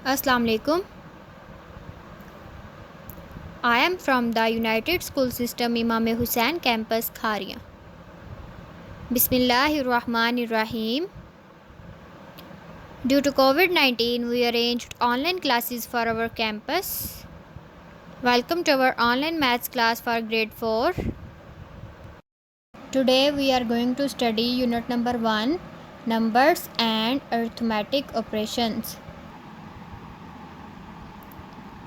Assalamu alaikum. I am from the United School System Imam Hussain Campus, Kharia. Bismillahirrahmanirrahim. Due to COVID-19, we arranged online classes for our campus. Welcome to our online maths class for grade 4. Today we are going to study unit number 1, numbers and arithmetic operations.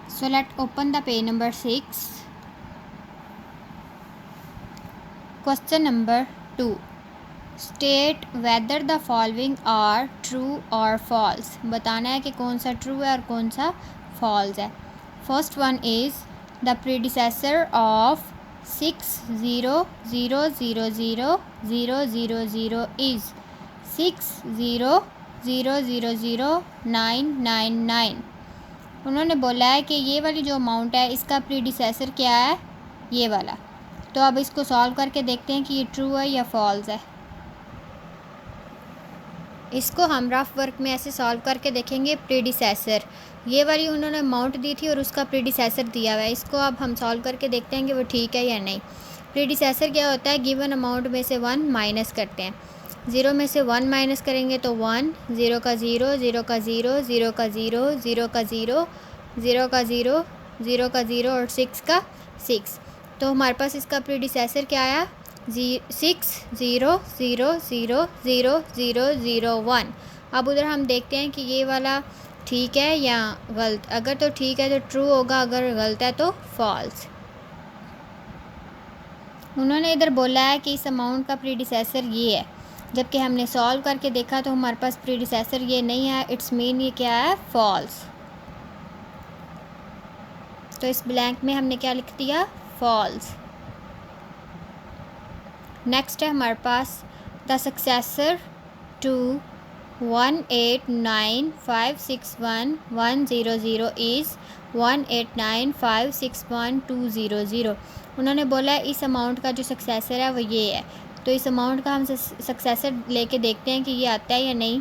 So let's open the page number 6. Question number 2. State whether the following are true or false. बताना है कि कौन सा true है और कौन सा false है. First one is the predecessor of 6000000 is 600000999. उन्होंने बोला है कि ये वाली जो अमाउंट है इसका प्रीडिसेसर क्या है, ये वाला. तो अब इसको सॉल्व करके देखते हैं कि ये ट्रू है या फॉल्स है. इसको हम रफ वर्क में ऐसे सॉल्व करके देखेंगे. प्रीडिसेसर, ये वाली उन्होंने अमाउंट दी थी और उसका प्रीडिसेसर दिया हुआ है. इसको अब हम सॉल्व करके देखते हैं कि वो ठीक है या नहीं. प्रीडिसेसर क्या होता है, गिवन अमाउंट में से 1 माइनस करते हैं. 0 में से 1 माइनस करेंगे तो 1, 0 का 0, 0 का 0, 0 का 0, 0 का 0, 0 का 0, 0 का 0 और 6 का 6. तो हमारे पास इसका प्रीडिसेसर क्या आया, 6000001. अब उधर हम देखते हैं कि ये वाला ठीक है या गलत. अगर तो ठीक है तो ट्रू होगा, अगर गलत है तो फॉल्स. उन्होंने इधर बोला है कि इस अमाउंट का प्रीडिसेसर ये है, जबकि हमने सॉल्व करके देखा तो हमारे पास प्रीडिसेसर ये नहीं है. इट्स मीन ये क्या है, फॉल्स. तो इस ब्लैंक में हमने क्या लिख दिया, फॉल्स. नेक्स्ट है हमारे पास द सक्सेसर टू 189561100 इज़ 189561200. उन्होंने बोला है इस अमाउंट का जो सक्सेसर है वो ये है. तो इस अमाउंट का हम सक्सेसर लेके देखते हैं कि ये आता है या नहीं.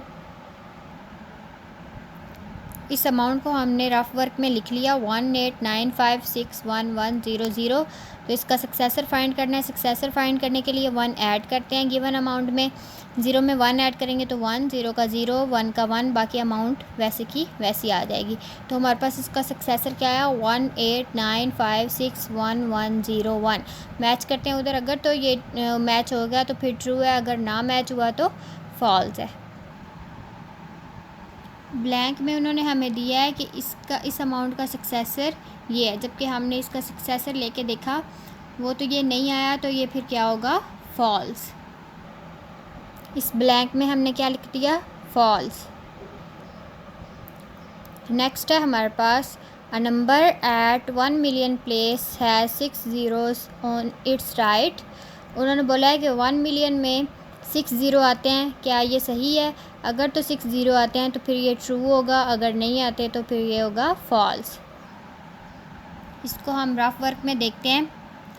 इस अमाउंट को हमने रफ वर्क में लिख लिया 189561100. तो इसका सक्सेसर फाइंड करना है. सक्सेसर फाइंड करने के लिए 1 ऐड करते हैं गिवन अमाउंट में. 0 में 1 ऐड करेंगे तो 1, 0 का 0, 1 का 1, बाकी अमाउंट वैसे की वैसी आ जाएगी. तो हमारे पास इसका सक्सेसर क्या है, 189561101. मैच करते हैं उधर. अगर तो ये मैच हो गया तो फिर ट्रू है, अगर ना मैच हुआ तो फॉल्स है. ब्लैंक में उन्होंने हमें दिया है कि इस अमाउंट का सक्सेसर ये है, जबकि हमने इसका सक्सेसर लेके देखा वो तो ये नहीं आया. तो ये फिर क्या होगा, फॉल्स. इस ब्लैंक में हमने क्या लिख दिया, फॉल्स. नेक्स्ट है हमारे पास a number at 1 million place has 6 zeros on its right. उन्होंने बोला है कि 1 मिलियन में 6 ज़ीरो आते हैं, क्या ये सही है. अगर तो 6 ज़ीरो आते हैं तो फिर ये ट्रू होगा, अगर नहीं आते तो फिर ये होगा फॉल्स. इसको हम रफ वर्क में देखते हैं.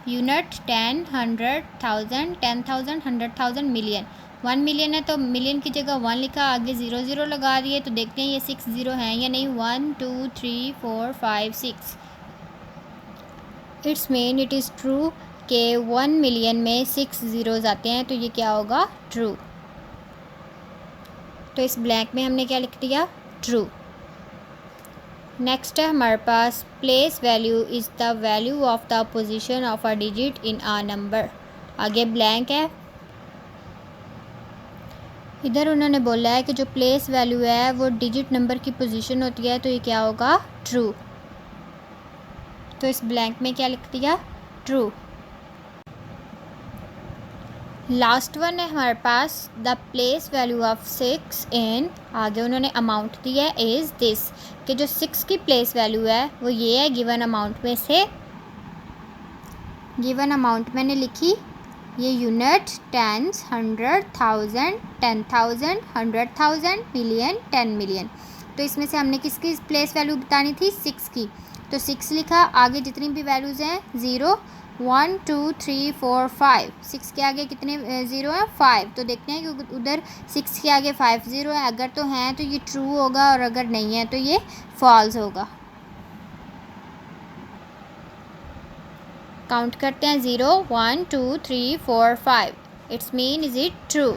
Unit 10, 100, 1000, 10,000, 100,000, million. 1 मिलियन है तो मिलियन की जगह 1 लिखा, आगे 0 0 लगा दिए. तो देखते हैं ये 6 ज़ीरो हैं या नहीं. 1 2 3 4 5 6. It's mean it is true कि 1 मिलियन में 6 ज़ीरोज़ आते हैं. तो ये क्या होगा, ट्रू. तो इस ब्लैंक में हमने क्या लिख दिया, ट्रू. नेक्स्ट है हमारे पास place value is the value of the position of a digit in a number. आगे ब्लैंक है. इधर उन्होंने बोला है कि जो प्लेस वैल्यू है वो डिजिट नंबर की पोजीशन होती है. तो ये क्या होगा, ट्रू. तो इस ब्लैंक में क्या लिख दिया, ट्रू. लास्ट वन है हमारे पास द प्लेस वैल्यू ऑफ 6 इन, आगे उन्होंने अमाउंट दिया है इज़ दिस, कि जो 6 की प्लेस वैल्यू है वो ये है गिवन अमाउंट में से. गिवन अमाउंट मैंने लिखी ये यूनिट, 10, 100, 1000, 10,000, 100,000, मिलियन, 10 मिलियन. तो इसमें से हमने किसकी प्लेस वैल्यू बतानी थी, 6 की. तो 6 लिखा, आगे जितनी भी वैल्यूज़ हैं 0, 1 2 3 4 5, 6 के आगे कितने ज़ीरो हैं? 5। तो देखते हैं कि उधर 6 के आगे 5 ज़ीरो है, अगर तो हैं तो ये ट्रू होगा और अगर नहीं है तो ये फॉल्स होगा। काउंट करते हैं 0 1 2 3 4 5, it's mean is it true.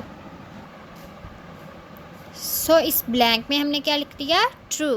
So इस ब्लैंक में हमने क्या लिख दिया? ट्रू।